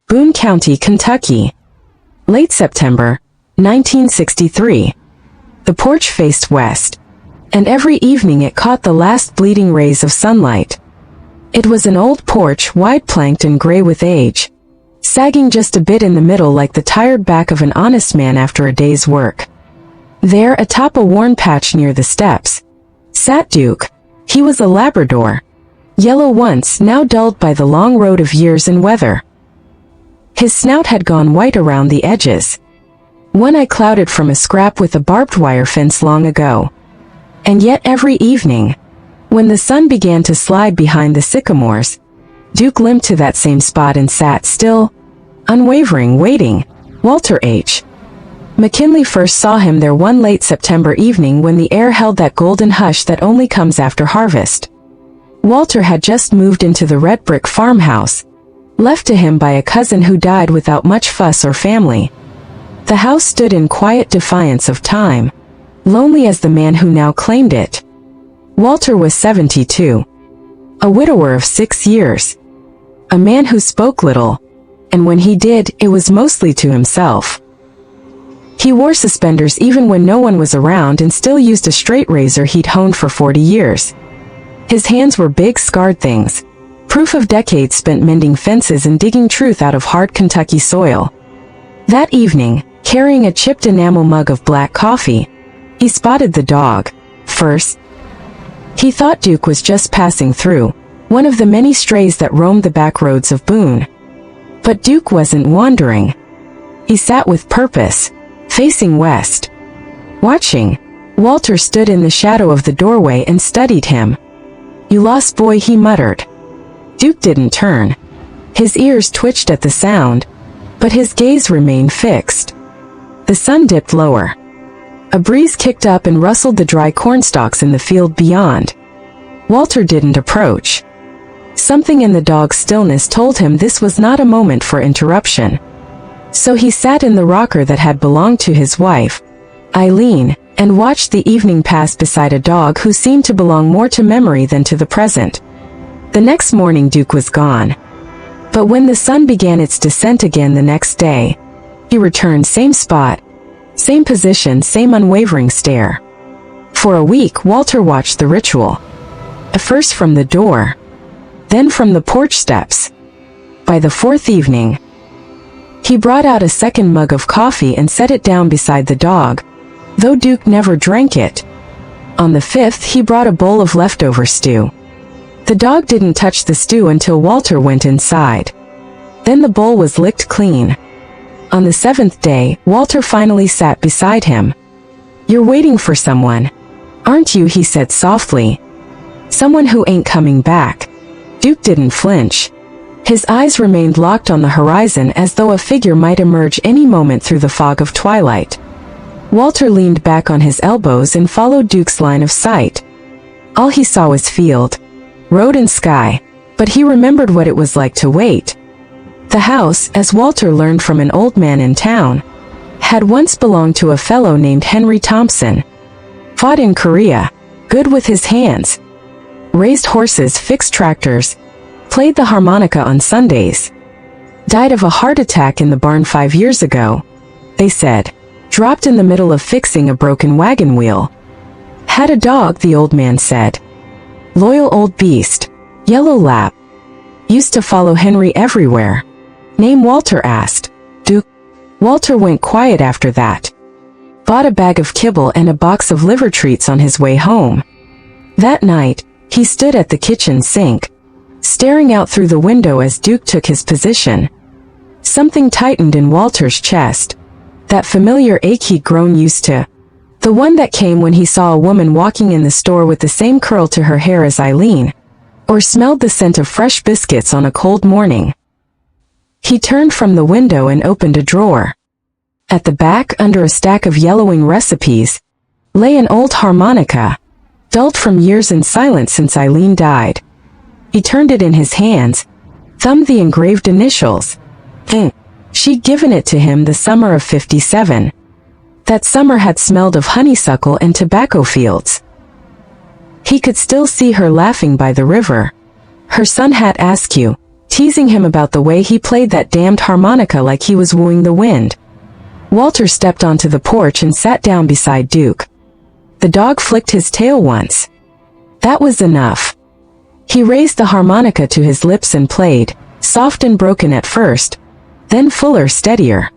Boone County, Kentucky. Late September, 1963. The porch faced west, and every evening it caught the last bleeding rays of sunlight. It was an old porch, wide-planked and gray with age, sagging just a bit in the middle like the tired back of an honest man after a day's work. There, atop a worn patch near the steps, sat Duke. He was a Labrador, yellow once, now dulled by the long road of years and weather. His snout had gone white around the edges, one eye clouded from a scrap with a barbed wire fence long ago. And yet every evening, when the sun began to slide behind the sycamores, Duke limped to that same spot and sat still, unwavering, waiting. Walter H. McKinley first saw him there one late September evening when the air held that golden hush that only comes after harvest. Walter had just moved into the red brick farmhouse, left to him by a cousin who died without much fuss or family. The house stood in quiet defiance of time, lonely as the man who now claimed it. Walter was 72, a widower of 6 years, a man who spoke little, and when he did, it was mostly to himself. He wore suspenders even when no one was around and still used a straight razor he'd honed for 40 years. His hands were big, scarred things, proof of decades spent mending fences and digging truth out of hard Kentucky soil. That evening, carrying a chipped enamel mug of black coffee, he spotted the dog. First, he thought Duke was just passing through, one of the many strays that roamed the back roads of Boone. But Duke wasn't wandering. He sat with purpose, facing west. Watching, Walter stood in the shadow of the doorway and studied him. "You lost boy," he muttered. Duke didn't turn. His ears twitched at the sound, but his gaze remained fixed. The sun dipped lower. A breeze kicked up and rustled the dry cornstalks in the field beyond. Walter didn't approach. Something in the dog's stillness told him this was not a moment for interruption. So he sat in the rocker that had belonged to his wife, Eileen, and watched the evening pass beside a dog who seemed to belong more to memory than to the present. The next morning Duke was gone. But when the sun began its descent again the next day, he returned, same spot, same position, same unwavering stare. For a week Walter watched the ritual. At first from the door, then from the porch steps. By the fourth evening, he brought out a second mug of coffee and set it down beside the dog, though Duke never drank it. On the fifth he brought a bowl of leftover stew. The dog didn't touch the stew until Walter went inside. Then the bowl was licked clean. On the seventh day, Walter finally sat beside him. "You're waiting for someone, aren't you?" he said softly. "Someone who ain't coming back." Duke didn't flinch. His eyes remained locked on the horizon as though a figure might emerge any moment through the fog of twilight. Walter leaned back on his elbows and followed Duke's line of sight. All he saw was field, road and sky, but he remembered what it was like to wait. The house, as Walter learned from an old man in town, had once belonged to a fellow named Henry Thompson. Fought in Korea, good with his hands, raised horses, fixed tractors, played the harmonica on Sundays. Died of a heart attack in the barn 5 years ago, they said. Dropped in the middle of fixing a broken wagon wheel. Had a dog, the old man said. Loyal old beast, yellow lab. Used to follow Henry everywhere. Name Walter asked. Duke. Walter went quiet after that. Bought a bag of kibble and a box of liver treats on his way home. That night, he stood at the kitchen sink, staring out through the window as Duke took his position. Something tightened in Walter's chest. That familiar ache he'd grown used to. The one that came when he saw a woman walking in the store with the same curl to her hair as Eileen, or smelled the scent of fresh biscuits on a cold morning. He turned from the window and opened a drawer. At the back, under a stack of yellowing recipes, lay an old harmonica, dulled from years in silence since Eileen died. He turned it in his hands, thumbed the engraved initials. She'd given it to him the summer of '57. That summer had smelled of honeysuckle and tobacco fields. He could still see her laughing by the river. Her sun hat askew, teasing him about the way he played that damned harmonica like he was wooing the wind. Walter stepped onto the porch and sat down beside Duke. The dog flicked his tail once. That was enough. He raised the harmonica to his lips and played, soft and broken at first, then fuller, steadier.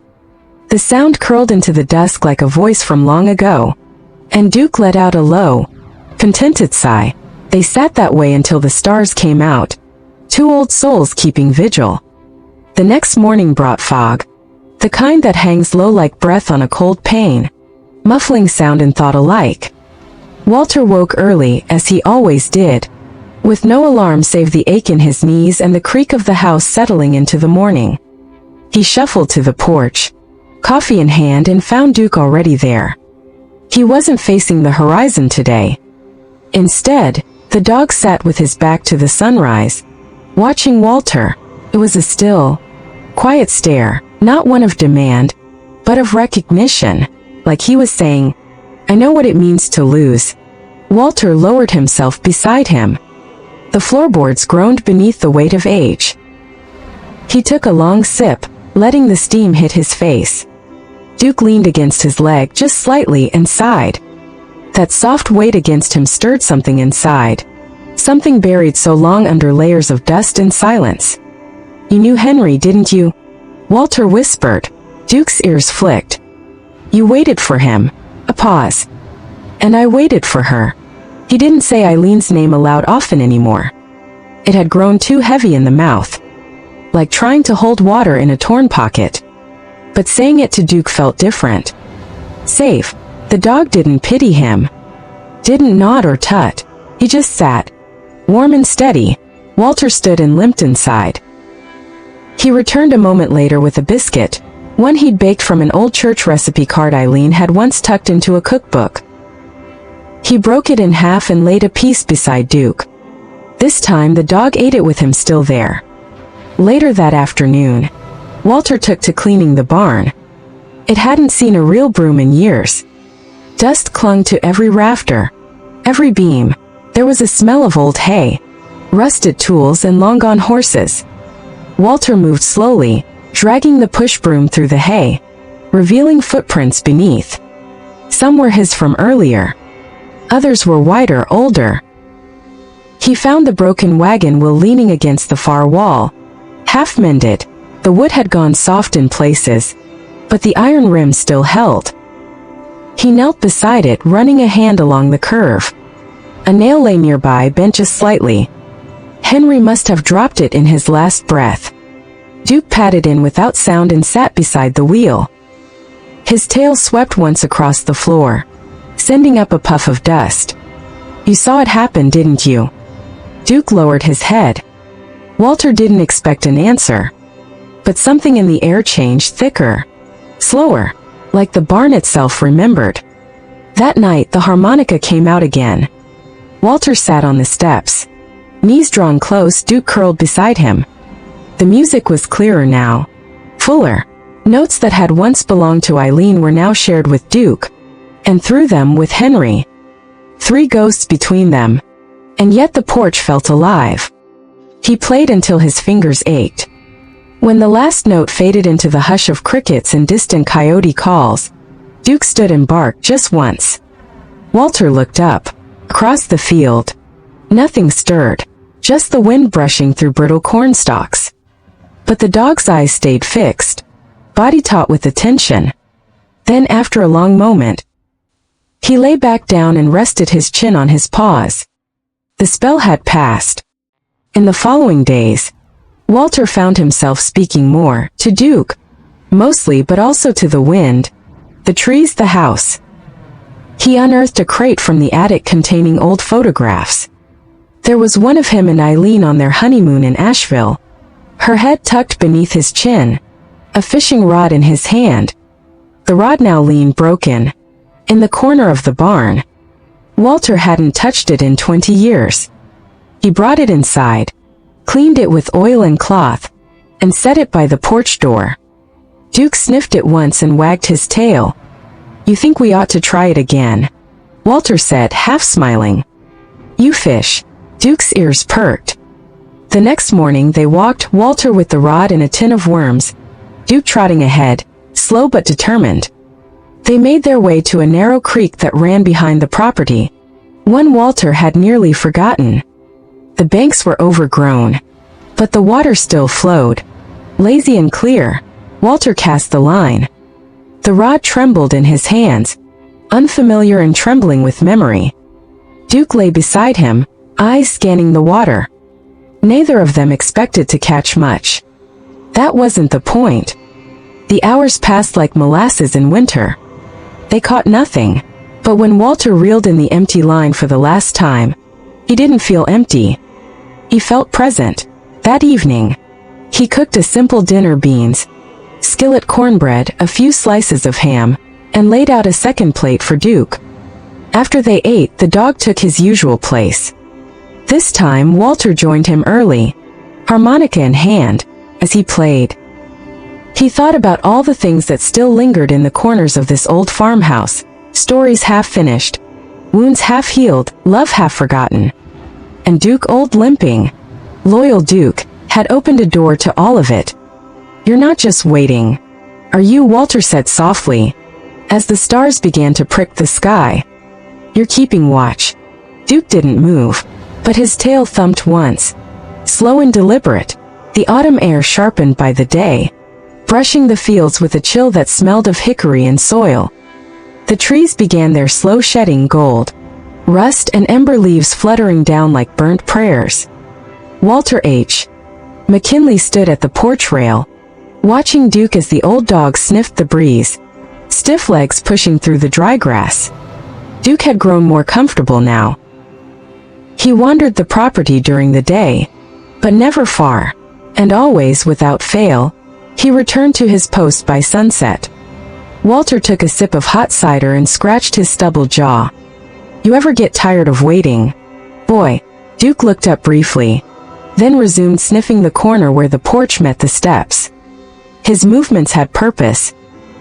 The sound curled into the dusk like a voice from long ago, and Duke let out a low, contented sigh. They sat that way until the stars came out, two old souls keeping vigil. The next morning brought fog, the kind that hangs low like breath on a cold pane, muffling sound and thought alike. Walter woke early, as he always did, with no alarm save the ache in his knees and the creak of the house settling into the morning. He shuffled to the porch, coffee in hand, and found Duke already there. He wasn't facing the horizon today. Instead, the dog sat with his back to the sunrise, watching Walter. It was a still, quiet stare, not one of demand, but of recognition, like he was saying, "I know what it means to lose." Walter lowered himself beside him. The floorboards groaned beneath the weight of age. He took a long sip, letting the steam hit his face. Duke leaned against his leg just slightly and sighed. That soft weight against him stirred something inside, something buried so long under layers of dust and silence. "You knew Henry, didn't you?" Walter whispered. Duke's ears flicked. "You waited for him." A pause. "And I waited for her." He didn't say Eileen's name aloud often anymore. It had grown too heavy in the mouth, like trying to hold water in a torn pocket. But saying it to Duke felt different. Safe. The dog didn't pity him, didn't nod or tut. He just sat, warm and steady. Walter stood and limped inside. He returned a moment later with a biscuit, one he'd baked from an old church recipe card Eileen had once tucked into a cookbook. He broke it in half and laid a piece beside Duke. This time the dog ate it with him still there. Later that afternoon, Walter took to cleaning the barn. It hadn't seen a real broom in years. Dust clung to every rafter, every beam. There was a smell of old hay, rusted tools, and long-gone horses. Walter moved slowly, dragging the push broom through the hay, revealing footprints beneath. Some were his from earlier. Others were wider, older. He found the broken wagon wheel leaning against the far wall, half mended. The wood had gone soft in places, but the iron rim still held. He knelt beside it, running a hand along the curve. A nail lay nearby, bent just slightly. Henry must have dropped it in his last breath. Duke patted in without sound and sat beside the wheel. His tail swept once across the floor, sending up a puff of dust. "You saw it happen, didn't you?" Duke lowered his head. Walter didn't expect an answer, but something in the air changed, thicker, slower, like the barn itself remembered. That night the harmonica came out again. Walter sat on the steps, knees drawn close, Duke curled beside him. The music was clearer now, fuller. Notes that had once belonged to Eileen were now shared with Duke, and through them with Henry. 3 ghosts between them, and yet the porch felt alive. He played until his fingers ached. When the last note faded into the hush of crickets and distant coyote calls, Duke stood and barked just once. Walter looked up. Across the field, nothing stirred, just the wind brushing through brittle corn stalks. But the dog's eyes stayed fixed, body taut with attention. Then, after a long moment, he lay back down and rested his chin on his paws. The spell had passed. In the following days, Walter found himself speaking more to Duke, mostly, but also to the wind, the trees, the house. He unearthed a crate from the attic containing old photographs. There was one of him and Eileen on their honeymoon in Asheville, her head tucked beneath his chin, a fishing rod in his hand. The rod now leaned broken, in the corner of the barn. Walter hadn't touched it in 20 years. He brought it inside, cleaned it with oil and cloth, and set it by the porch door. Duke sniffed it once and wagged his tail. "You think we ought to try it again?" Walter said, half smiling. "You fish." Duke's ears perked. The next morning they walked, Walter with the rod and a tin of worms, Duke trotting ahead, slow but determined. They made their way to a narrow creek that ran behind the property, one Walter had nearly forgotten. The banks were overgrown, but the water still flowed, lazy and clear. Walter cast the line. The rod trembled in his hands, unfamiliar and trembling with memory. Duke lay beside him, eyes scanning the water. Neither of them expected to catch much. That wasn't the point. The hours passed like molasses in winter. They caught nothing, but when Walter reeled in the empty line for the last time, he didn't feel empty. He felt present. That evening, he cooked a simple dinner: beans, skillet cornbread, a few slices of ham, and laid out a second plate for Duke. After they ate, the dog took his usual place. This time Walter joined him early, harmonica in hand, as he played. He thought about all the things that still lingered in the corners of this old farmhouse, stories half finished, wounds half healed, love half forgotten. And Duke, old limping, loyal Duke, had opened a door to all of it. "You're not just waiting, are you?" Walter said softly, as the stars began to prick the sky. "You're keeping watch." Duke didn't move, but his tail thumped once, slow and deliberate, the autumn air sharpened by the day, brushing the fields with a chill that smelled of hickory and soil. The trees began their slow shedding, gold, rust and ember leaves fluttering down like burnt prayers. Walter H. McKinley stood at the porch rail, watching Duke as the old dog sniffed the breeze, stiff legs pushing through the dry grass. Duke had grown more comfortable now. He wandered the property during the day, but never far, and always without fail, he returned to his post by sunset. Walter took a sip of hot cider and scratched his stubbled jaw. "You ever get tired of waiting, boy?" Duke looked up briefly, then resumed sniffing the corner where the porch met the steps. His movements had purpose,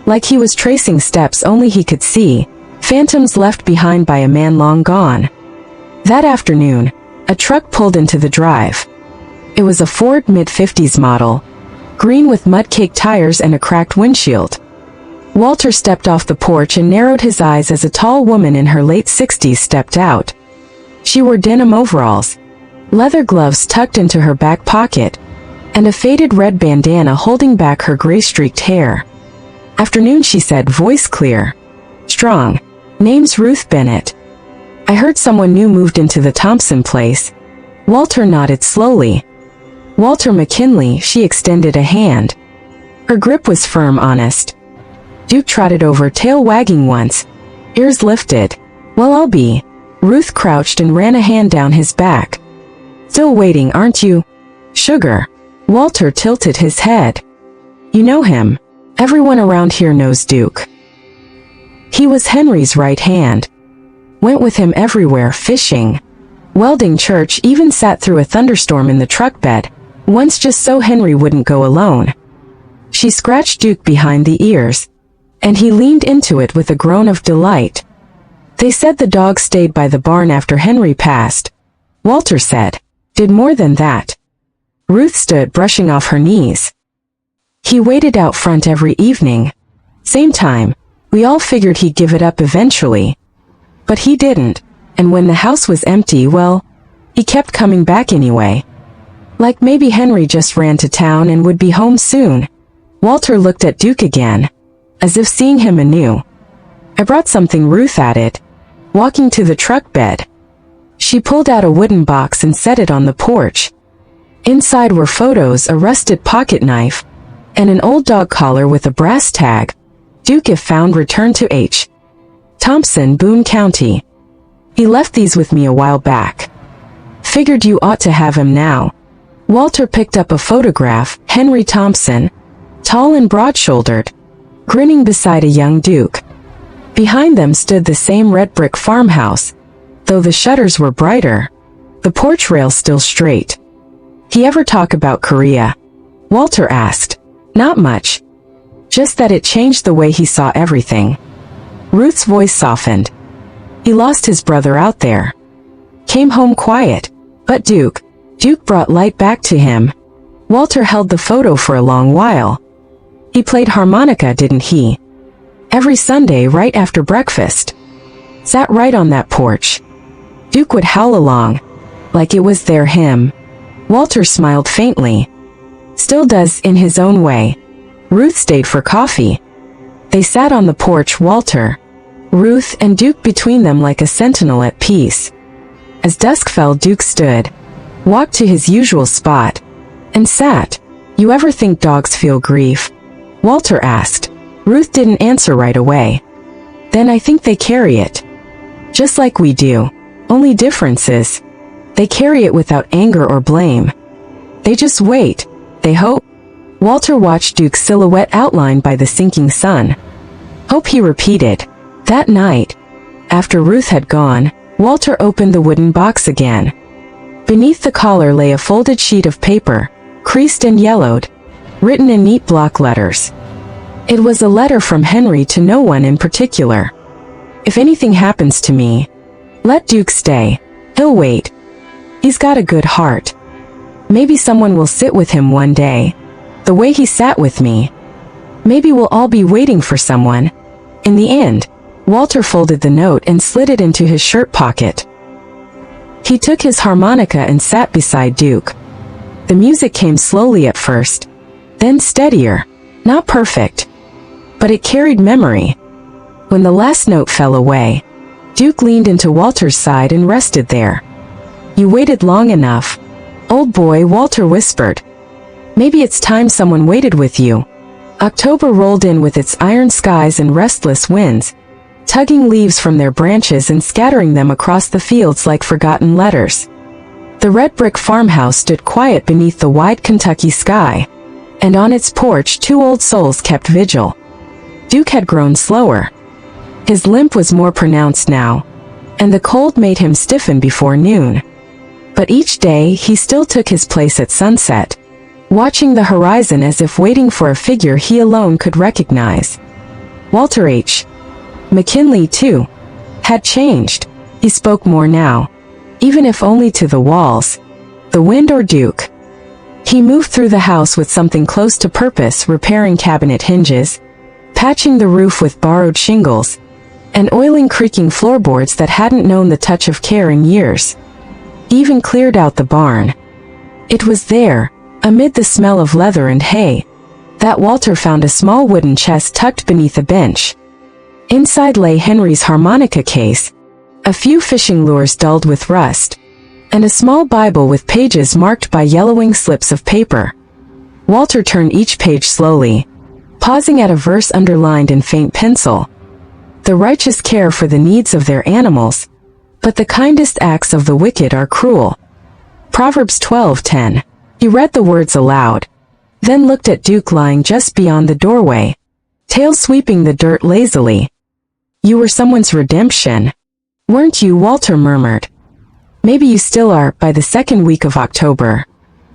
like he was tracing steps only he could see, phantoms left behind by a man long gone. That afternoon, a truck pulled into the drive. It was a Ford mid-50s model, green with mud-caked tires and a cracked windshield. Walter stepped off the porch and narrowed his eyes as a tall woman in her late 60s stepped out. She wore denim overalls, leather gloves tucked into her back pocket, and a faded red bandana holding back her gray-streaked hair. "Afternoon," she said, voice clear, strong. "Name's Ruth Bennett. I heard someone new moved into the Thompson place." Walter nodded slowly. "Walter McKinley," she extended a hand. Her grip was firm, honest. Duke trotted over, tail wagging once, ears lifted. "Well, I'll be." Ruth crouched and ran a hand down his back. "Still waiting, aren't you?" "Sugar." Walter tilted his head. "You know him." "Everyone around here knows Duke. He was Henry's right hand. Went with him everywhere, fishing, welding, church, even sat through a thunderstorm in the truck bed, once just so Henry wouldn't go alone." She scratched Duke behind the ears, and he leaned into it with a groan of delight. "They said the dog stayed by the barn after Henry passed." Walter said, "Did more than that." Ruth stood, brushing off her knees. "He waited out front every evening. Same time. We all figured he'd give it up eventually. But he didn't, and when the house was empty, well, he kept coming back anyway. Like maybe Henry just ran to town and would be home soon." Walter looked at Duke again, as if seeing him anew. "I brought something," Ruth added, walking to the truck bed. She pulled out a wooden box and set it on the porch. Inside were photos, a rusted pocket knife, and an old dog collar with a brass tag. "Duke, if found, returned to H. Thompson, Boone County. He left these with me a while back. Figured you ought to have him now." Walter picked up a photograph, Henry Thompson, tall and broad-shouldered, grinning beside a young Duke. Behind them stood the same red brick farmhouse, though the shutters were brighter, the porch rail still straight. "He ever talk about Korea?" Walter asked. "Not much. Just that it changed the way he saw everything." Ruth's voice softened. "He lost his brother out there. Came home quiet. But Duke," Duke brought light back to him. Walter held the photo for a long while. He played harmonica, didn't he? Every Sunday right after breakfast. Sat right on that porch. Duke would howl along, like it was their hymn. Walter smiled faintly. Still does in his own way. Ruth stayed for coffee. They sat on the porch, Walter, Ruth, and Duke between them like a sentinel at peace. As dusk fell, Duke stood, walked to his usual spot, and sat. You ever think dogs feel grief? Walter asked. Ruth didn't answer right away. Then I think they carry it. Just like we do. Only difference is, they carry it without anger or blame. They just wait. They hope. Walter watched Duke's silhouette outlined by the sinking sun. Hope, he repeated. That night, after Ruth had gone, Walter opened the wooden box again. Beneath the collar lay a folded sheet of paper, creased and yellowed, written in neat block letters. It was a letter from Henry to no one in particular. If anything happens to me, let Duke stay. He'll wait. He's got a good heart. Maybe someone will sit with him one day, the way he sat with me. Maybe we'll all be waiting for someone. In the end, Walter folded the note and slid it into his shirt pocket. He took his harmonica and sat beside Duke. The music came slowly at first, then steadier. Not perfect, but it carried memory. When the last note fell away, Duke leaned into Walter's side and rested there. You waited long enough, old boy, Walter whispered. Maybe it's time someone waited with you. October rolled in with its iron skies and restless winds, tugging leaves from their branches and scattering them across the fields like forgotten letters. The red brick farmhouse stood quiet beneath the wide Kentucky sky, and on its porch 2 old souls kept vigil. Duke had grown slower. His limp was more pronounced now, and the cold made him stiffen before noon. But each day he still took his place at sunset, watching the horizon as if waiting for a figure he alone could recognize. Walter H. McKinley, too, had changed. He spoke more now, even if only to the walls, the wind, or Duke. He moved through the house with something close to purpose, repairing cabinet hinges, patching the roof with borrowed shingles, and oiling creaking floorboards that hadn't known the touch of care in years. He even cleared out the barn. It was there, amid the smell of leather and hay, that Walter found a small wooden chest tucked beneath a bench. Inside lay Henry's harmonica case, a few fishing lures dulled with rust, and a small Bible with pages marked by yellowing slips of paper. Walter turned each page slowly, pausing at a verse underlined in faint pencil. The righteous care for the needs of their animals, but the kindest acts of the wicked are cruel. Proverbs 12:10. He read the words aloud, then looked at Duke lying just beyond the doorway, tail sweeping the dirt lazily. You were someone's redemption, weren't you? Walter murmured. Maybe you still are. By the second week of October,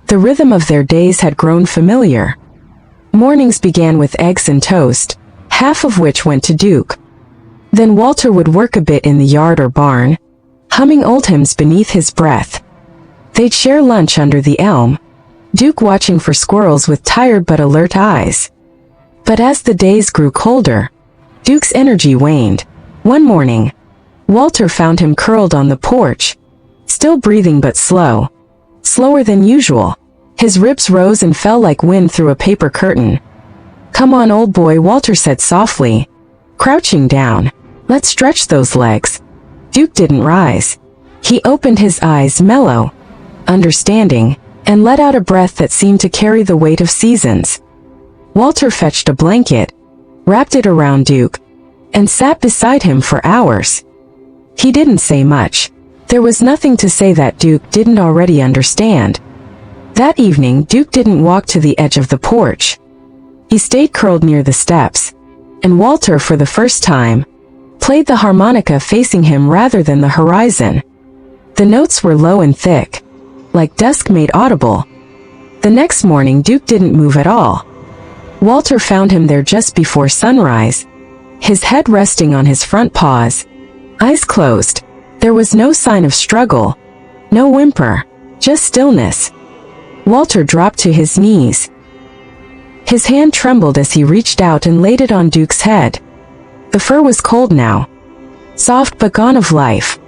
the rhythm of their days had grown familiar. Mornings began with eggs and toast, half of which went to Duke. Then Walter would work a bit in the yard or barn, humming old hymns beneath his breath. They'd share lunch under the elm, Duke watching for squirrels with tired but alert eyes. But as the days grew colder, Duke's energy waned. One morning, Walter found him curled on the porch, still breathing but slow. Slower than usual. His ribs rose and fell like wind through a paper curtain. Come on, old boy, Walter said softly, crouching down. Let's stretch those legs. Duke didn't rise. He opened his eyes, mellow, understanding, and let out a breath that seemed to carry the weight of seasons. Walter fetched a blanket, wrapped it around Duke, and sat beside him for hours. He didn't say much. There was nothing to say that Duke didn't already understand. That evening, Duke didn't walk to the edge of the porch. He stayed curled near the steps, and Walter, for the first time, played the harmonica facing him rather than the horizon. The notes were low and thick, like dusk made audible. The next morning, Duke didn't move at all. Walter found him there just before sunrise, his head resting on his front paws, eyes closed. There was no sign of struggle, no whimper, Just stillness. Walter dropped to his knees. His hand trembled as he reached out and laid it on Duke's head. The fur was cold now. Soft but gone of life.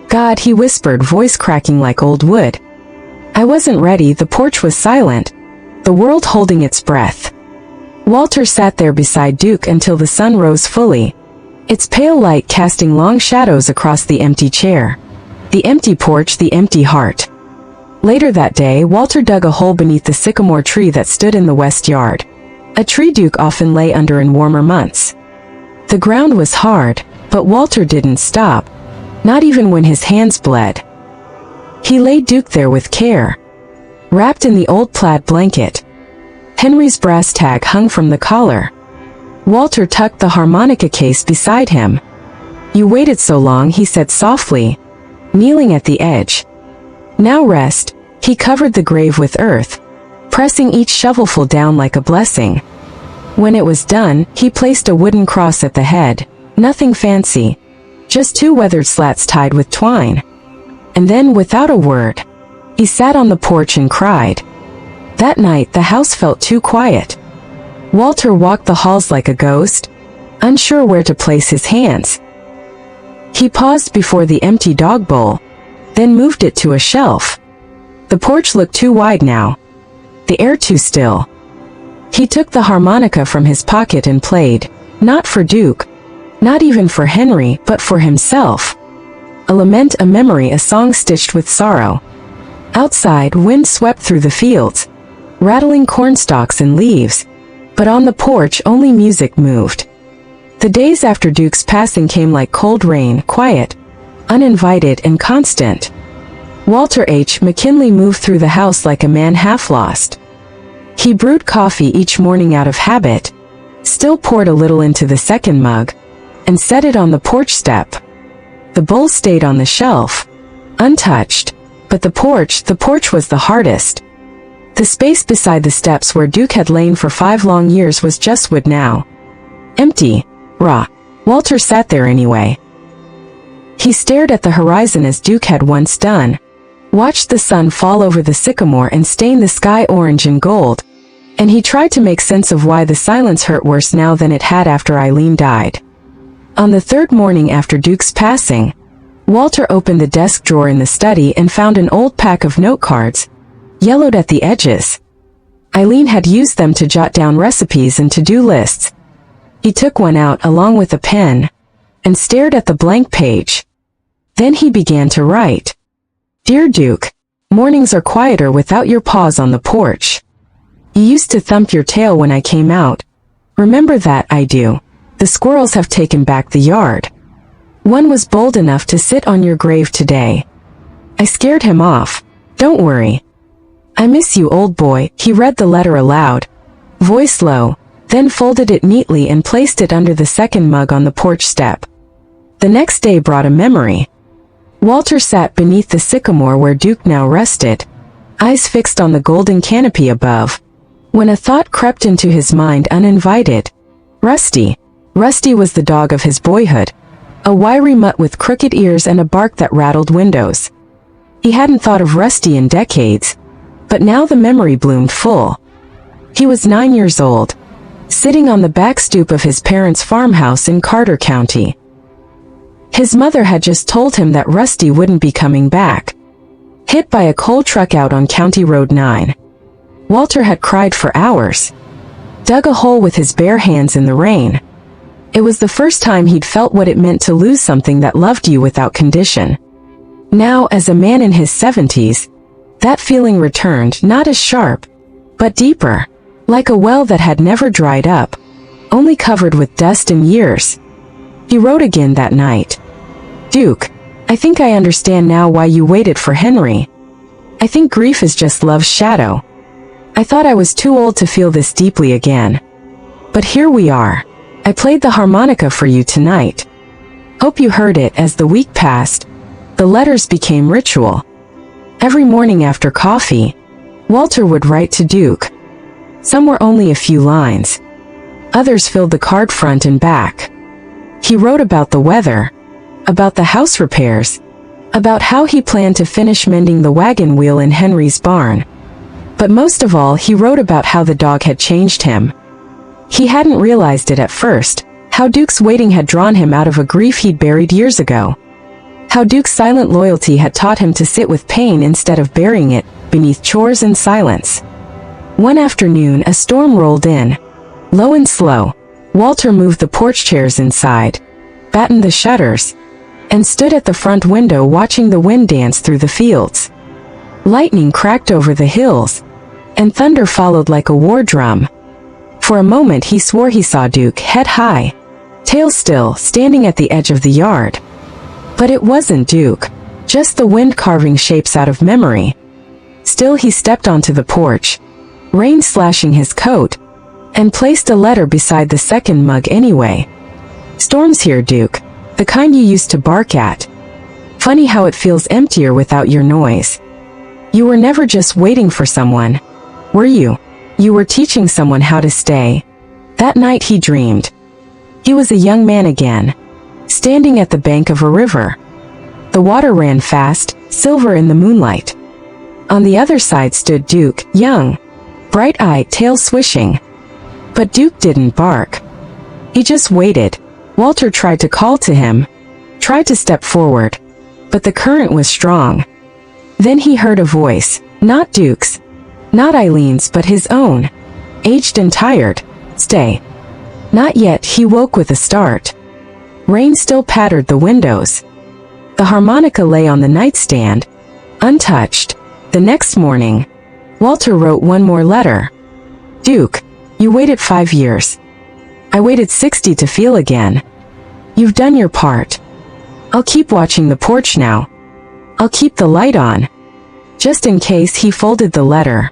God, he whispered, voice cracking like old wood. I wasn't ready. The porch was silent, the world holding its breath. Walter sat there beside Duke until the sun rose fully, its pale light casting long shadows across the empty chair, the empty porch, the empty heart. Later that day, Walter dug a hole beneath the sycamore tree that stood in the west yard, a tree Duke often lay under in warmer months. The ground was hard, but Walter didn't stop, not even when his hands bled. He laid Duke there with care, wrapped in the old plaid blanket. Henry's brass tag hung from the collar. Walter tucked the harmonica case beside him. You waited so long, he said softly, kneeling at the edge. Now rest. He covered the grave with earth, pressing each shovelful down like a blessing. When it was done, he placed a wooden cross at the head, nothing fancy, just 2 weathered slats tied with twine. And then, without a word, he sat on the porch and cried. That night the house felt too quiet. Walter walked the halls like a ghost, unsure where to place his hands. He paused before the empty dog bowl, then moved it to a shelf. The porch looked too wide now, the air too still. He took the harmonica from his pocket and played, not for Duke, not even for Henry, but for himself. A lament, a memory, a song stitched with sorrow. Outside, wind swept through the fields, rattling cornstalks and leaves, but on the porch only music moved. The days after Duke's passing came like cold rain, quiet, uninvited and constant. Walter H. McKinley moved through the house like a man half lost. He brewed coffee each morning out of habit, still poured a little into the second mug, and set it on the porch step. The bowl stayed on the shelf, untouched, but the porch was the hardest. The space beside the steps where Duke had lain for 5 long years was just wood now. Empty, raw. Walter sat there anyway. He stared at the horizon as Duke had once done, watched the sun fall over the sycamore and stain the sky orange and gold, and he tried to make sense of why the silence hurt worse now than it had after Eileen died. On the 3rd morning after Duke's passing, Walter opened the desk drawer in the study and found an old pack of note cards, yellowed at the edges. Eileen had used them to jot down recipes and to-do lists. He took one out along with a pen, and stared at the blank page. Then he began to write. Dear Duke, mornings are quieter without your paws on the porch. You used to thump your tail when I came out. Remember that? I do. The squirrels have taken back the yard. One was bold enough to sit on your grave today. I scared him off. Don't worry. I miss you, old boy. He read the letter aloud, voice low, then folded it neatly and placed it under the second mug on the porch step. The next day brought a memory. Walter sat beneath the sycamore where Duke now rested, eyes fixed on the golden canopy above, when a thought crept into his mind uninvited. Rusty. Rusty was the dog of his boyhood, a wiry mutt with crooked ears and a bark that rattled windows. He hadn't thought of Rusty in decades, but now the memory bloomed full. He was 9 years old, sitting on the back stoop of his parents' farmhouse in Carter County. His mother had just told him that Rusty wouldn't be coming back. Hit by a coal truck out on County Road 9. Walter had cried for hours, dug a hole with his bare hands in the rain. It was the first time he'd felt what it meant to lose something that loved you without condition. Now, as a man in his 70s, that feeling returned, not as sharp, but deeper, like a well that had never dried up, only covered with dust and years. He wrote again that night. Duke, I think I understand now why you waited for Henry. I think grief is just love's shadow. I thought I was too old to feel this deeply again. But here we are. I played the harmonica for you tonight. Hope you heard it. As the week passed, the letters became ritual. Every morning after coffee, Walter would write to Duke. Some were only a few lines. Others filled the card front and back. He wrote about the weather, about the house repairs, about how he planned to finish mending the wagon wheel in Henry's barn. But most of all, he wrote about how the dog had changed him. He hadn't realized it at first, how Duke's waiting had drawn him out of a grief he'd buried years ago. How Duke's silent loyalty had taught him to sit with pain instead of burying it beneath chores and silence. One afternoon, a storm rolled in. Low and slow, Walter moved the porch chairs inside, battened the shutters, and stood at the front window watching the wind dance through the fields. Lightning cracked over the hills, and thunder followed like a war drum. For a moment he swore he saw Duke, head high, tail still, standing at the edge of the yard. But it wasn't Duke, just the wind carving shapes out of memory. Still he stepped onto the porch, rain slashing his coat, and placed a letter beside the second mug anyway. Storms here, Duke, the kind you used to bark at. Funny how it feels emptier without your noise. You were never just waiting for someone, were you? You were teaching someone how to stay. That night he dreamed. He was a young man again, standing at the bank of a river. The water ran fast, silver in the moonlight. On the other side stood Duke, young, bright-eyed, tail swishing. But Duke didn't bark. He just waited. Walter tried to call to him, tried to step forward, but the current was strong. Then he heard a voice, not Duke's, not Eileen's, but his own, aged and tired. Stay. Not yet. He woke with a start. Rain still pattered the windows. The harmonica lay on the nightstand, untouched. The next morning, Walter wrote one more letter. Duke, you waited 5 years. I waited 60 to feel again. You've done your part. I'll keep watching the porch now. I'll keep the light on. Just in case. He folded the letter,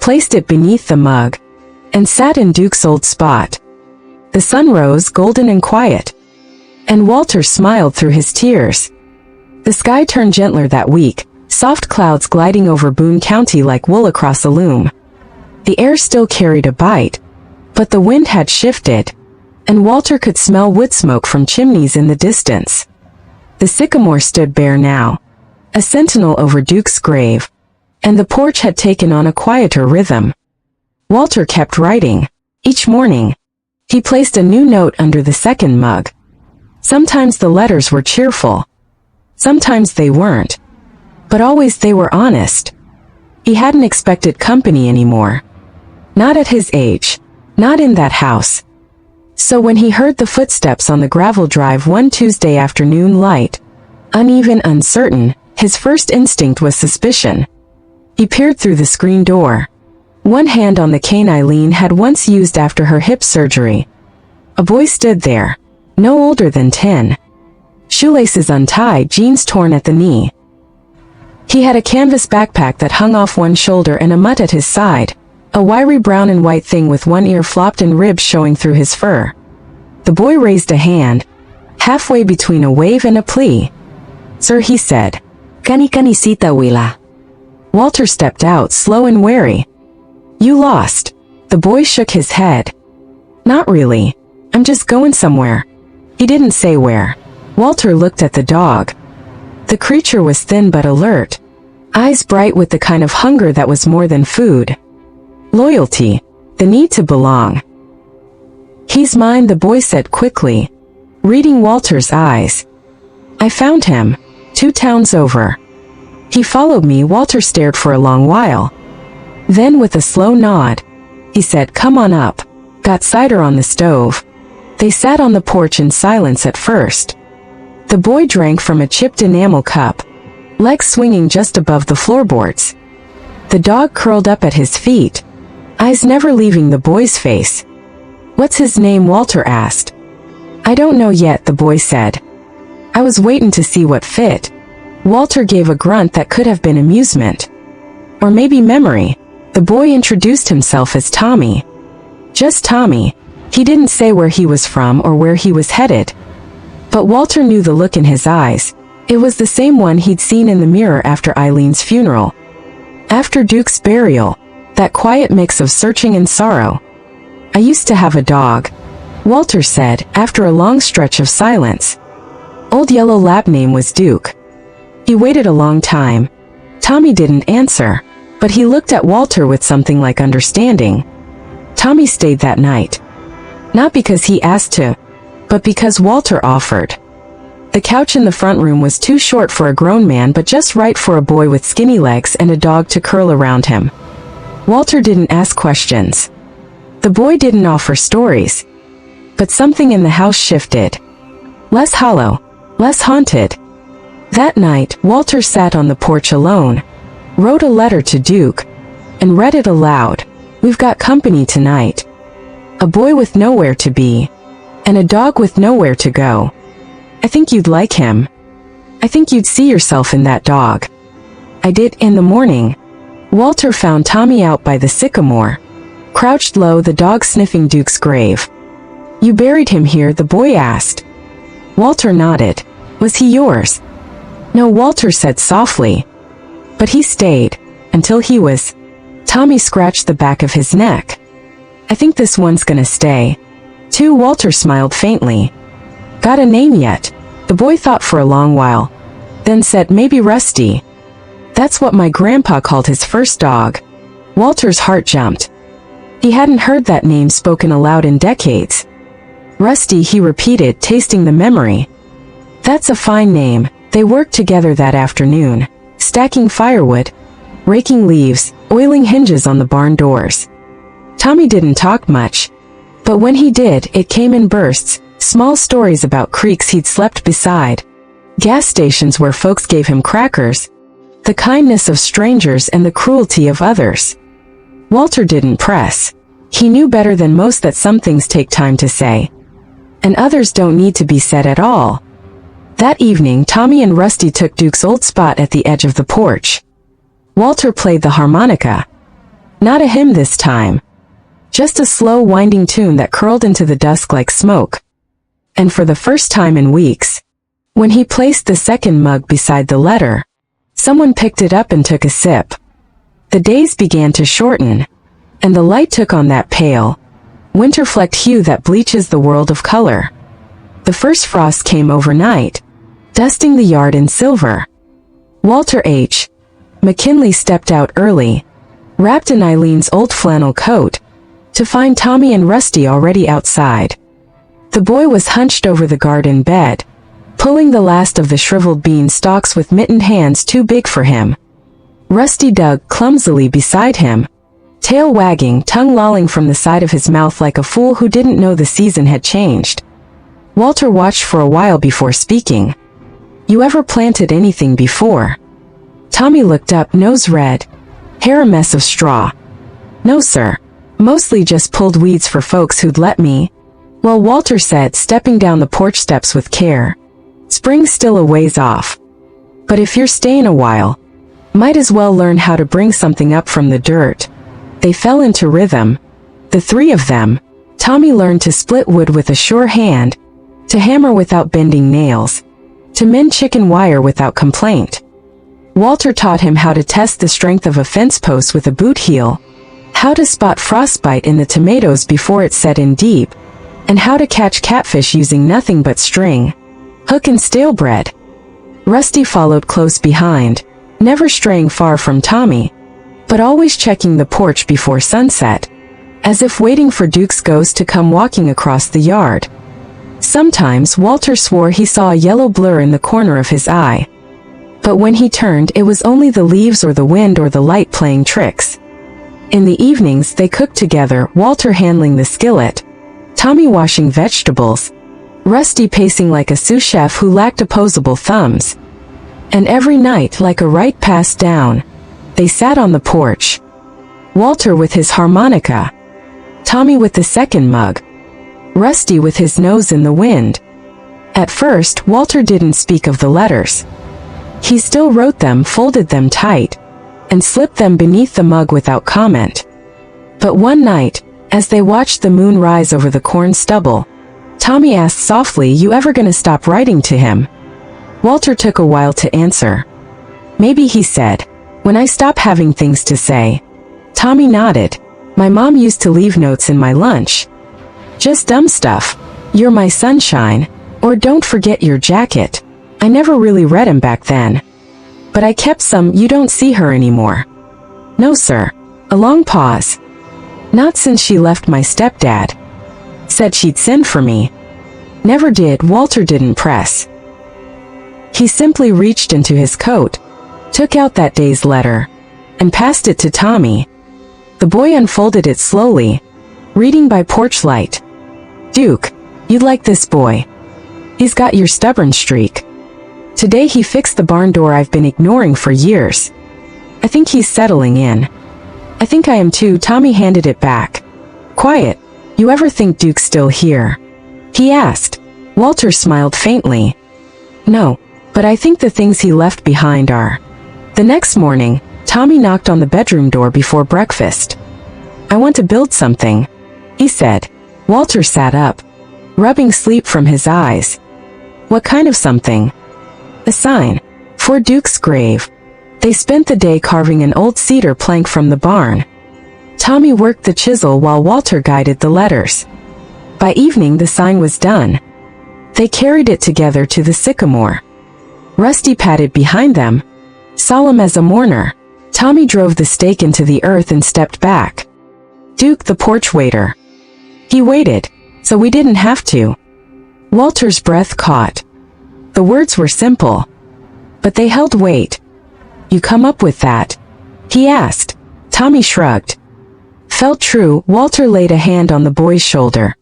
placed it beneath the mug, and sat in Duke's old spot. The sun rose golden and quiet, and Walter smiled through his tears. The sky turned gentler that week, soft clouds gliding over Boone County like wool across a loom. The air still carried a bite, but the wind had shifted, and Walter could smell wood smoke from chimneys in the distance. The sycamore stood bare now, a sentinel over Duke's grave, and the porch had taken on a quieter rhythm. Walter kept writing. Each morning, he placed a new note under the second mug. Sometimes the letters were cheerful. Sometimes they weren't. But always they were honest. He hadn't expected company anymore. Not at his age. Not in that house. So when he heard the footsteps on the gravel drive one Tuesday afternoon, light, uneven, uncertain, his first instinct was suspicion. He peered through the screen door. One hand on the cane Eileen had once used after her hip surgery. A boy stood there, no older than 10. Shoelaces untied, jeans torn at the knee. He had a canvas backpack that hung off one shoulder and a mutt at his side, a wiry brown and white thing with one ear flopped and ribs showing through his fur. The boy raised a hand, halfway between a wave and a plea. Sir, he said. Kani kanisita wila. Walter stepped out, slow and wary. You lost. The boy shook his head. Not really. I'm just going somewhere. He didn't say where. Walter looked at the dog. The creature was thin but alert, eyes bright with the kind of hunger that was more than food. Loyalty, the need to belong. He's mine, the boy said quickly, reading Walter's eyes. I found him, 2 towns over. He followed me. Walter stared for a long while. Then with a slow nod, he said, come on up. Got cider on the stove. They sat on the porch in silence at first. The boy drank from a chipped enamel cup, legs swinging just above the floorboards. The dog curled up at his feet, eyes never leaving the boy's face. What's his name? Walter asked. I don't know yet, the boy said. I was waiting to see what fit. Walter gave a grunt that could have been amusement. Or maybe memory. The boy introduced himself as Tommy. Just Tommy. He didn't say where he was from or where he was headed. But Walter knew the look in his eyes. It was the same one he'd seen in the mirror after Eileen's funeral. After Duke's burial. That quiet mix of searching and sorrow. I used to have a dog, Walter said, after a long stretch of silence. Old Yellow Lab name was Duke. He waited a long time. Tommy didn't answer, but he looked at Walter with something like understanding. Tommy stayed that night. Not because he asked to, but because Walter offered. The couch in the front room was too short for a grown man but just right for a boy with skinny legs and a dog to curl around him. Walter didn't ask questions. The boy didn't offer stories. But something in the house shifted. Less hollow, less haunted. That night, Walter sat on the porch alone, wrote a letter to Duke, and read it aloud. "We've got company tonight. A boy with nowhere to be, and a dog with nowhere to go. I think you'd like him. I think you'd see yourself in that dog." I did. In the morning, Walter found Tommy out by the sycamore, crouched low, the dog sniffing Duke's grave. "You buried him here?" the boy asked. Walter nodded. "Was he yours?" "No," Walter said softly. "But he stayed, until he was." Tommy scratched the back of his neck. "I think this one's gonna stay, too." Walter smiled faintly. "Got a name yet?" The boy thought for a long while, then said, "Maybe Rusty. That's what my grandpa called his first dog." Walter's heart jumped. He hadn't heard that name spoken aloud in decades. "Rusty," he repeated, tasting the memory. "That's a fine name." They worked together that afternoon, stacking firewood, raking leaves, oiling hinges on the barn doors. Tommy didn't talk much, but when he did, it came in bursts, small stories about creeks he'd slept beside, gas stations where folks gave him crackers, the kindness of strangers and the cruelty of others. Walter didn't press. He knew better than most that some things take time to say, and others don't need to be said at all. That evening, Tommy and Rusty took Duke's old spot at the edge of the porch. Walter played the harmonica. Not a hymn this time. Just a slow, winding tune that curled into the dusk like smoke. And for the first time in weeks, when he placed the second mug beside the letter, someone picked it up and took a sip. The days began to shorten, and the light took on that pale, winter-flecked hue that bleaches the world of color. The first frost came overnight, dusting the yard in silver. Walter H. McKinley stepped out early, wrapped in Eileen's old flannel coat, to find Tommy and Rusty already outside. The boy was hunched over the garden bed, pulling the last of the shriveled bean stalks with mittened hands too big for him. Rusty dug clumsily beside him, tail wagging, tongue lolling from the side of his mouth like a fool who didn't know the season had changed. Walter watched for a while before speaking. "You ever planted anything before?" Tommy looked up, nose red, hair a mess of straw. "No, sir. Mostly just pulled weeds for folks who'd let me." "Well," Walter said, stepping down the porch steps with care, "spring's still a ways off. But if you're staying a while, might as well learn how to bring something up from the dirt." They fell into rhythm, the three of them. Tommy learned to split wood with a sure hand, to hammer without bending nails, to mend chicken wire without complaint. Walter taught him how to test the strength of a fence post with a boot heel, how to spot frostbite in the tomatoes before it set in deep, and how to catch catfish using nothing but string, hook and stale bread. Rusty followed close behind, never straying far from Tommy, but always checking the porch before sunset, as if waiting for Duke's ghost to come walking across the yard. Sometimes Walter swore he saw a yellow blur in the corner of his eye. But when he turned, it was only the leaves or the wind or the light playing tricks. In the evenings they cooked together, Walter handling the skillet, Tommy washing vegetables, Rusty pacing like a sous chef who lacked opposable thumbs. And every night, like a rite passed down, they sat on the porch. Walter with his harmonica, Tommy with the second mug, Rusty with his nose in the wind. At first, Walter didn't speak of the letters. He still wrote them, folded them tight, and slipped them beneath the mug without comment. But one night, as they watched the moon rise over the corn stubble, Tommy asked softly, "You ever gonna stop writing to him?" Walter took a while to answer. "Maybe," he said, "when I stop having things to say." Tommy nodded. "My mom used to leave notes in my lunch. Just dumb stuff. 'You're my sunshine,' or 'Don't forget your jacket.' I never really read 'em back then." But I kept some. You don't see her anymore. No, sir. A long pause. Not since she left my stepdad. Said she'd send for me. Never did. Walter didn't press. He simply reached into his coat, took out that day's letter, and passed it to Tommy. The boy unfolded it slowly, reading by porch light. Duke, you'd like this boy. He's got your stubborn streak. Today he fixed the barn door I've been ignoring for years. I think he's settling in. I think I am too. Tommy handed it back. Quiet. You ever think Duke's still here? He asked. Walter smiled faintly. No, but I think the things he left behind are. The next morning, Tommy knocked on the bedroom door before breakfast. I want to build something, he said. Walter sat up, rubbing sleep from his eyes. What kind of something? A sign. For Duke's grave. They spent the day carving an old cedar plank from the barn. Tommy worked the chisel while Walter guided the letters. By evening the sign was done. They carried it together to the sycamore. Rusty padded behind them, solemn as a mourner. Tommy drove the stake into the earth and stepped back. Duke, the porch waiter. He waited, so we didn't have to. Walter's breath caught. The words were simple, but they held weight. You come up with that? He asked. Tommy shrugged. Felt true. Walter laid a hand on the boy's shoulder.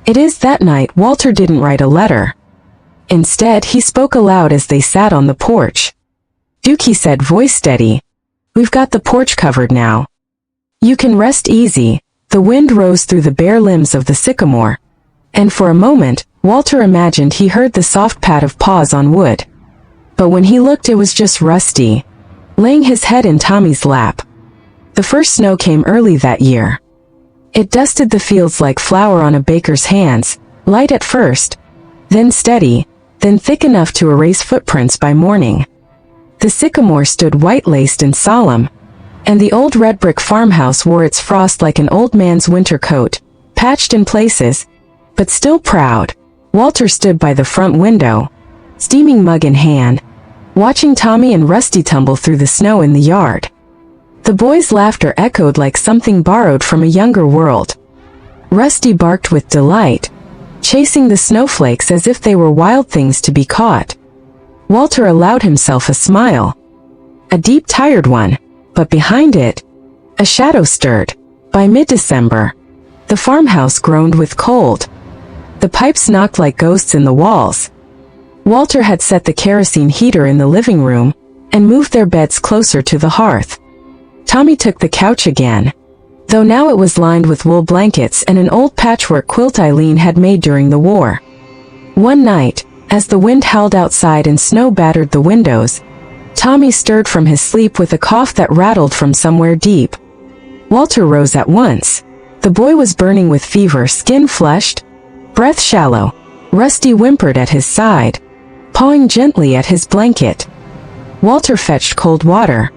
It is. That night Walter didn't write a letter. Instead, he spoke aloud as they sat on the porch. Duke, he said, voice steady. We've got the porch covered now. You can rest easy. The wind rose through the bare limbs of the sycamore, and for a moment, Walter imagined he heard the soft pat of paws on wood. But when he looked, it was just Rusty, laying his head in Tommy's lap. The first snow came early that year. It dusted the fields like flour on a baker's hands, light at first, then steady, then thick enough to erase footprints by morning. The sycamore stood white-laced and solemn, and the old red brick farmhouse wore its frost like an old man's winter coat, patched in places, but still proud. Walter stood by the front window, steaming mug in hand, watching Tommy and Rusty tumble through the snow in the yard. The boys' laughter echoed like something borrowed from a younger world. Rusty barked with delight, chasing the snowflakes as if they were wild things to be caught. Walter allowed himself a smile. A deep, tired one, but behind it, a shadow stirred. By mid-December, the farmhouse groaned with cold. The pipes knocked like ghosts in the walls. Walter had set the kerosene heater in the living room and moved their beds closer to the hearth. Tommy took the couch again, though now it was lined with wool blankets and an old patchwork quilt Eileen had made during the war. One night, as the wind howled outside and snow battered the windows, Tommy stirred from his sleep with a cough that rattled from somewhere deep. Walter rose at once. The boy was burning with fever, skin flushed, breath shallow. Rusty whimpered at his side, pawing gently at his blanket. Walter fetched cold water,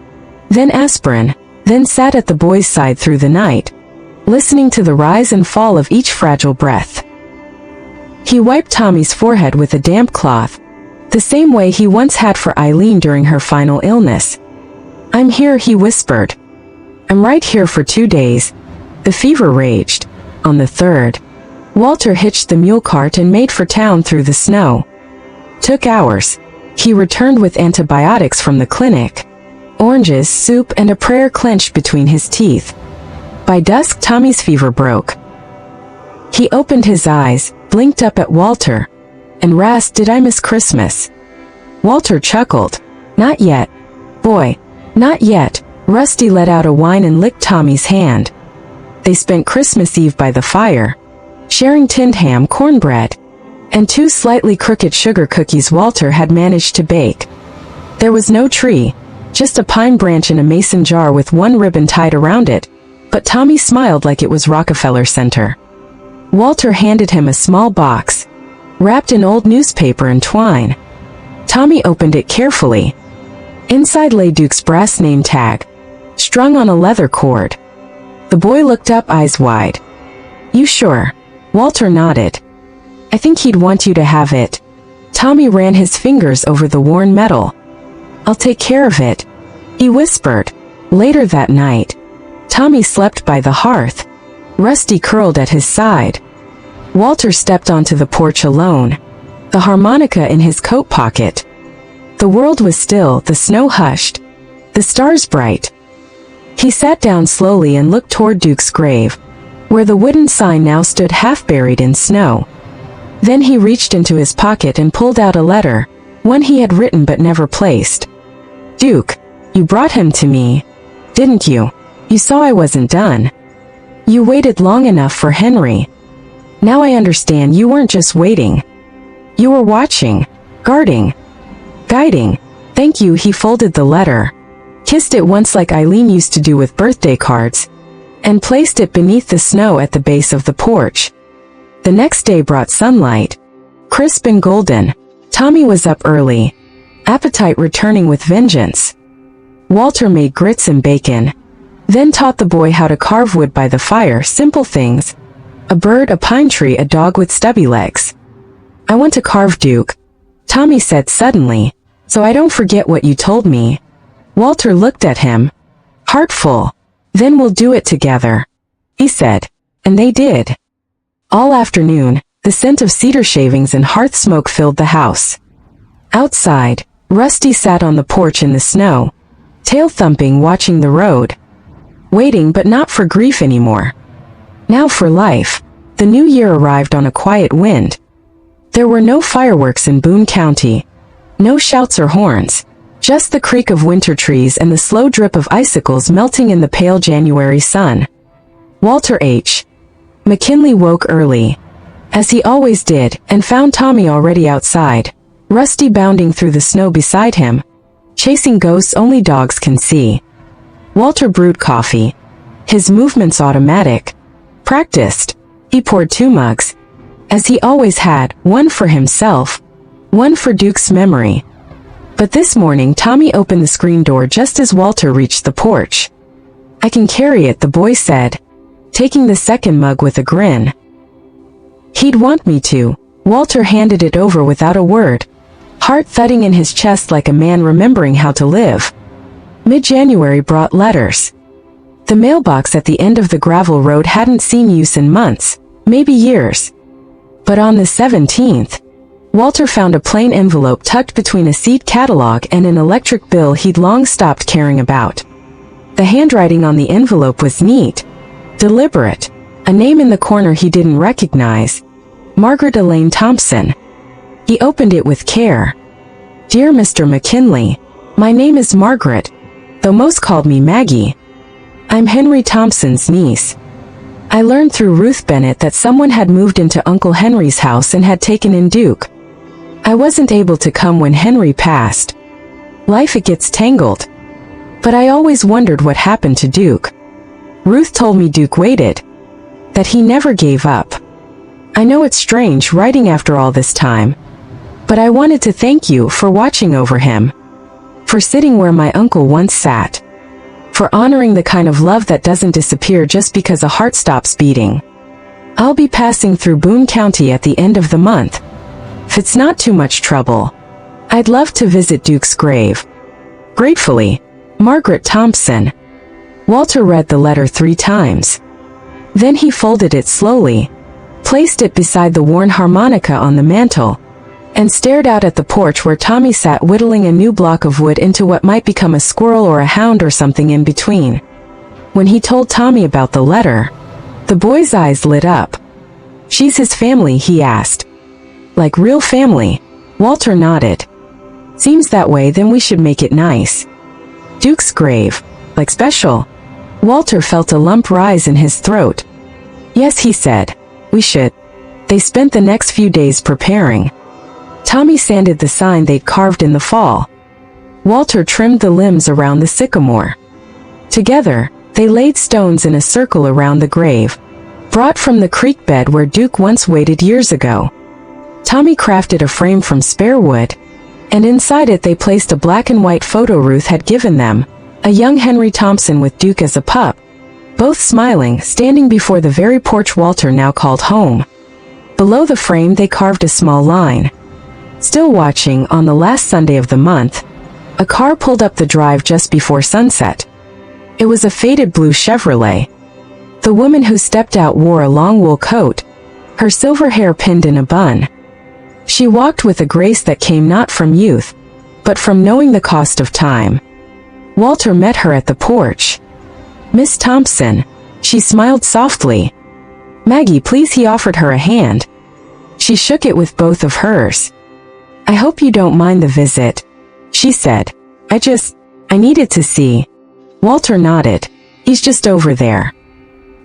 then aspirin, then sat at the boy's side through the night, listening to the rise and fall of each fragile breath. He wiped Tommy's forehead with a damp cloth, the same way he once had for Eileen during her final illness. I'm here, he whispered. I'm right here for 2 days. The fever raged. On the third, Walter hitched the mule cart and made for town through the snow. Took hours. He returned with antibiotics from the clinic, oranges, soup, and a prayer clenched between his teeth. By dusk, Tommy's fever broke. He opened his eyes, blinked up at Walter, and rasped, "Did I miss Christmas?" Walter chuckled. "Not yet, boy, not yet." Rusty let out a whine and licked Tommy's hand. They spent Christmas Eve by the fire, sharing tinned ham, cornbread, and 2 slightly crooked sugar cookies Walter had managed to bake. There was no tree, just a pine branch in a mason jar with one ribbon tied around it, but Tommy smiled like it was Rockefeller Center. Walter handed him a small box, wrapped in old newspaper and twine. Tommy opened it carefully. Inside lay Duke's brass name tag, strung on a leather cord. The boy looked up, eyes wide. "You sure?" Walter nodded. "I think he'd want you to have it." Tommy ran his fingers over the worn metal. I'll take care of it," he whispered. Later that night, Tommy slept by the hearth, Rusty curled at his side. Walter stepped onto the porch alone, the harmonica in his coat pocket. The world was still, the snow hushed, the stars bright. He sat down slowly and looked toward Duke's grave, where the wooden sign now stood half buried in snow. Then he reached into his pocket and pulled out a letter, one he had written but never placed. "Duke, you brought him to me, didn't you? You saw I wasn't done. You waited long enough for Henry. Now I understand you weren't just waiting. You were watching, guarding, guiding. Thank you." He folded the letter, kissed it once like Eileen used to do with birthday cards, and placed it beneath the snow at the base of the porch. The next day brought sunlight, crisp and golden. Tommy was up early, appetite returning with vengeance. Walter made grits and bacon, then taught the boy how to carve wood by the fire, simple things. A bird, a pine tree, a dog with stubby legs. "I want to carve, Duke," Tommy said suddenly, "so I don't forget what you told me." Walter looked at him, heartful. "Then we'll do it together," he said. And they did. All afternoon, the scent of cedar shavings and hearth smoke filled the house. Outside, Rusty sat on the porch in the snow, tail thumping, watching the road. Waiting, but not for grief anymore. Now for life. The new year arrived on a quiet wind. There were no fireworks in Boone County, no shouts or horns, just the creak of winter trees and the slow drip of icicles melting in the pale January sun. Walter H. McKinley woke early, as he always did, and found Tommy already outside, Rusty bounding through the snow beside him, chasing ghosts only dogs can see. Walter brewed coffee, his movements automatic, practiced. He poured 2 mugs, as he always had, one for himself, one for Duke's memory. But this morning Tommy opened the screen door just as Walter reached the porch. "I can carry it," the boy said, taking the second mug with a grin. "He'd want me to." Walter handed it over without a word, heart thudding in his chest like a man remembering how to live. Mid-January brought letters. The mailbox at the end of the gravel road hadn't seen use in months, maybe years. But on the 17th, Walter found a plain envelope tucked between a seed catalog and an electric bill he'd long stopped caring about. The handwriting on the envelope was neat, deliberate, a name in the corner he didn't recognize, Margaret Elaine Thompson. He opened it with care. "Dear Mr. McKinley, my name is Margaret, though most called me Maggie. I'm Henry Thompson's niece. I learned through Ruth Bennett that someone had moved into Uncle Henry's house and had taken in Duke. I wasn't able to come when Henry passed. Life, it gets tangled. But I always wondered what happened to Duke. Ruth told me Duke waited, that he never gave up. I know it's strange writing after all this time, but I wanted to thank you for watching over him, for sitting where my uncle once sat, for honoring the kind of love that doesn't disappear just because a heart stops beating. I'll be passing through Boone County at the end of the month. If it's not too much trouble, I'd love to visit Duke's grave. Gratefully, Margaret Thompson." Walter read the letter 3 times. Then he folded it slowly, placed it beside the worn harmonica on the mantel, and stared out at the porch where Tommy sat whittling a new block of wood into what might become a squirrel or a hound or something in between. When he told Tommy about the letter, the boy's eyes lit up. "She's his family?" he asked. "Like real family?" Walter nodded. "Seems that way. Then we should make it nice." "Duke's grave? Like special?" Walter felt a lump rise in his throat. "Yes," he said. "We should." They spent the next few days preparing. Tommy sanded the sign they'd carved in the fall. Walter trimmed the limbs around the sycamore. Together, they laid stones in a circle around the grave, brought from the creek bed where Duke once waited years ago. Tommy crafted a frame from spare wood, and inside it they placed a black and white photo Ruth had given them, a young Henry Thompson with Duke as a pup, both smiling, standing before the very porch Walter now called home. Below the frame they carved a small line. "Still watching on the last Sunday of the month, A car pulled up the drive just before sunset. It was a faded blue Chevrolet. The woman who stepped out wore a long wool coat, her silver hair pinned in a bun. She walked with a grace that came not from youth, but from knowing the cost of time. Walter met her at the porch. "Miss Thompson," she smiled softly. "Maggie, please," he offered her a hand. She shook it with both of hers. "I hope you don't mind the visit," she said. I needed to see." Walter nodded. "He's just over there."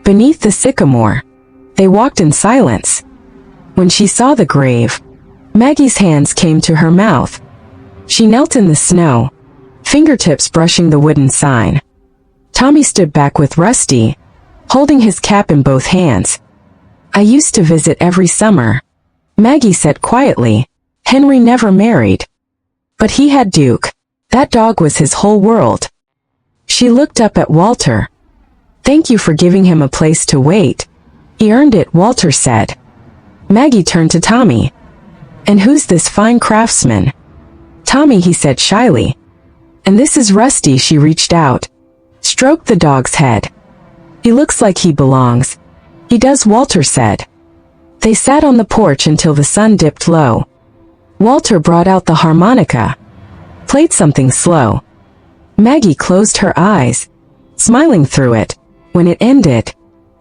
Beneath the sycamore. They walked in silence. When she saw the grave, Maggie's hands came to her mouth. She knelt in the snow, fingertips brushing the wooden sign. Tommy stood back with Rusty, holding his cap in both hands. "I used to visit every summer," Maggie said quietly. "Henry never married. But he had Duke. That dog was his whole world." She looked up at Walter. "Thank you for giving him a place to wait. He earned it," Walter said. Maggie turned to Tommy. "And who's this fine craftsman?" "Tommy," he said shyly. "And this is Rusty." She reached out, stroked the dog's head. "He looks like he belongs." "He does," Walter said. They sat on the porch until the sun dipped low. Walter brought out the harmonica, played something slow. Maggie closed her eyes, smiling through it. When it ended,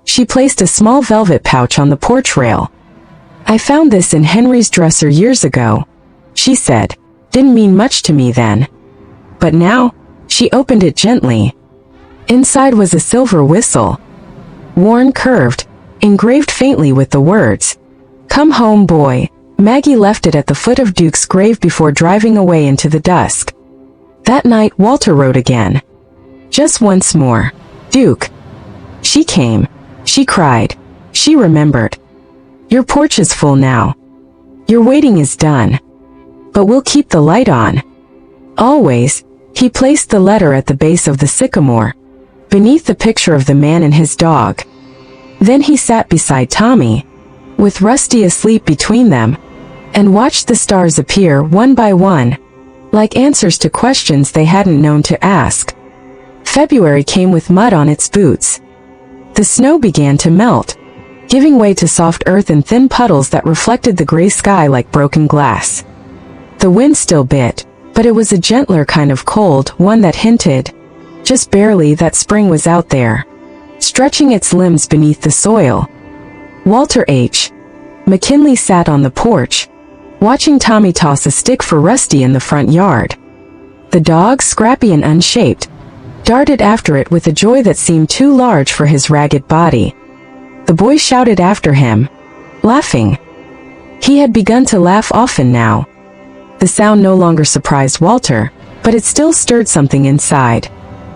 she placed a small velvet pouch on the porch rail. "I found this in Henry's dresser years ago," she said. "Didn't mean much to me then. But now," she opened it gently. Inside was a silver whistle, worn, curved, engraved faintly with the words, "Come home, boy." Maggie left it at the foot of Duke's grave before driving away into the dusk. That night Walter wrote again. "Just once more. Duke." She came. She cried. She remembered. "Your porch is full now. Your waiting is done. But we'll keep the light on. Always." He placed the letter at the base of the sycamore, beneath the picture of the man and his dog. Then he sat beside Tommy, with Rusty asleep between them, and watched the stars appear one by one, like answers to questions they hadn't known to ask. February came with mud on its boots. The snow began to melt, giving way to soft earth and thin puddles that reflected the gray sky like broken glass. The wind still bit, but it was a gentler kind of cold, one that hinted, just barely, that spring was out there, stretching its limbs beneath the soil. Walter H. McKinley sat on the porch, watching Tommy toss a stick for Rusty in the front yard. The dog, scrappy and unshaped, darted after it with a joy that seemed too large for his ragged body. The boy shouted after him, laughing. He had begun to laugh often now. The sound no longer surprised Walter, but it still stirred something inside.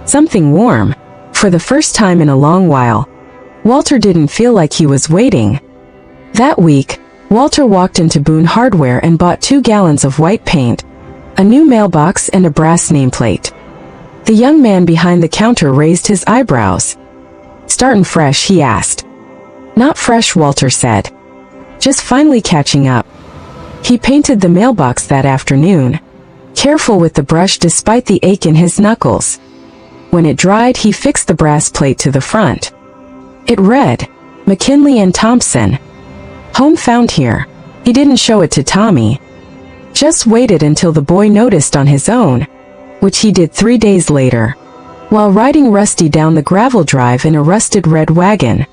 Something warm. For the first time in a long while, Walter didn't feel like he was waiting. That week, Walter walked into Boone Hardware and bought 2 gallons of white paint, a new mailbox and a brass nameplate. The young man behind the counter raised his eyebrows. "Startin' fresh?" he asked. "Not fresh," Walter said. "Just finally catching up." He painted the mailbox that afternoon, careful with the brush despite the ache in his knuckles. When it dried, he fixed the brass plate to the front. It read, "McKinley and Thompson. Home found here." He didn't show it to Tommy. Just waited until the boy noticed on his own, which he did 3 days later, while riding Rusty down the gravel drive in a rusted red wagon.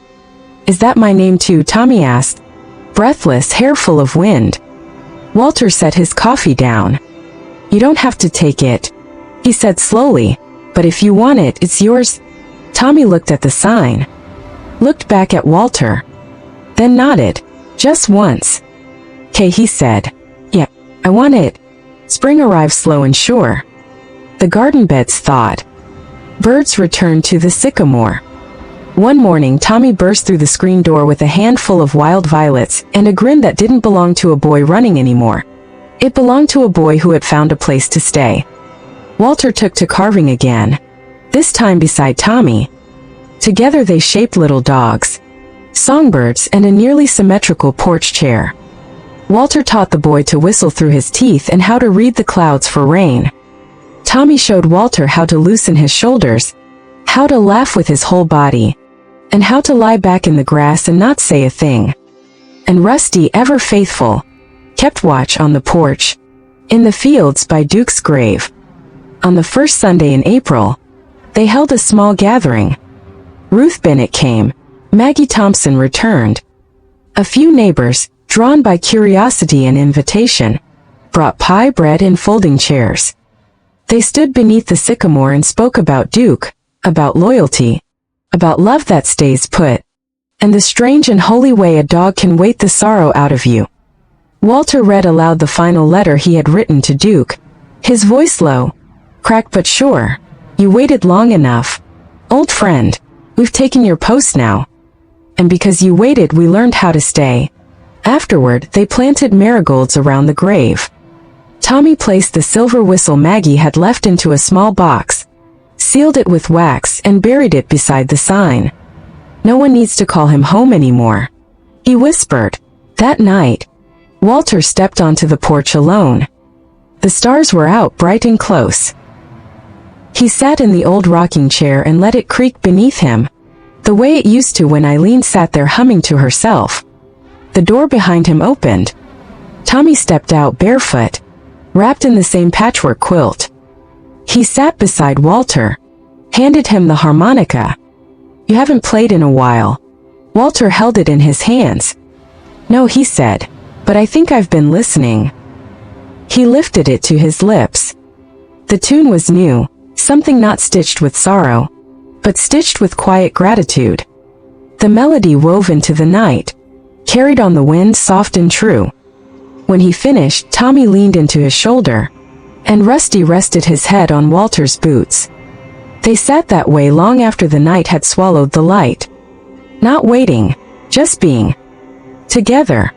"Is that my name too?" Tommy asked, breathless, hair full of wind. Walter set his coffee down. "You don't have to take it," he said slowly, "but if you want it, it's yours." Tommy looked at the sign, looked back at Walter, then nodded. "Just once." "'Kay," he said. "Yeah, I want it." Spring arrived slow and sure. The garden beds thawed. Birds returned to the sycamore. One morning Tommy burst through the screen door with a handful of wild violets and a grin that didn't belong to a boy running anymore. It belonged to a boy who had found a place to stay. Walter took to carving again, this time beside Tommy. Together they shaped little dogs, songbirds, and a nearly symmetrical porch chair. Walter taught the boy to whistle through his teeth and how to read the clouds for rain. Tommy showed Walter how to loosen his shoulders, how to laugh with his whole body, and how to lie back in the grass and not say a thing. And Rusty, ever faithful, kept watch on the porch, in the fields by Duke's grave. On the first Sunday in April, they held a small gathering. Ruth Bennett came, Maggie Thompson returned. A few neighbors, drawn by curiosity and invitation, brought pie, bread, and folding chairs. They stood beneath the sycamore and spoke about Duke, about loyalty, about love that stays put, and the strange and holy way a dog can wait the sorrow out of you. Walter read aloud the final letter he had written to Duke, his voice low, cracked but sure. You waited long enough. Old friend, we've taken your post now. And because you waited, we learned how to stay. Afterward, they planted marigolds around the grave. Tommy placed the silver whistle Maggie had left into a small box, sealed it with wax, and buried it beside the sign. No one needs to call him home anymore, he whispered. That night, Walter stepped onto the porch alone. The stars were out bright and close. He sat in the old rocking chair and let it creak beneath him, the way it used to when Eileen sat there humming to herself. The door behind him opened. Tommy stepped out barefoot, wrapped in the same patchwork quilt. He sat beside Walter, handed him the harmonica. You haven't played in a while. Walter held it in his hands. No, he said, but I think I've been listening. He lifted it to his lips. The tune was new, something not stitched with sorrow, but stitched with quiet gratitude. The melody wove into the night, carried on the wind soft and true. When he finished, Tommy leaned into his shoulder, and Rusty rested his head on Walter's boots. They sat that way long after the night had swallowed the light. Not waiting, just being together.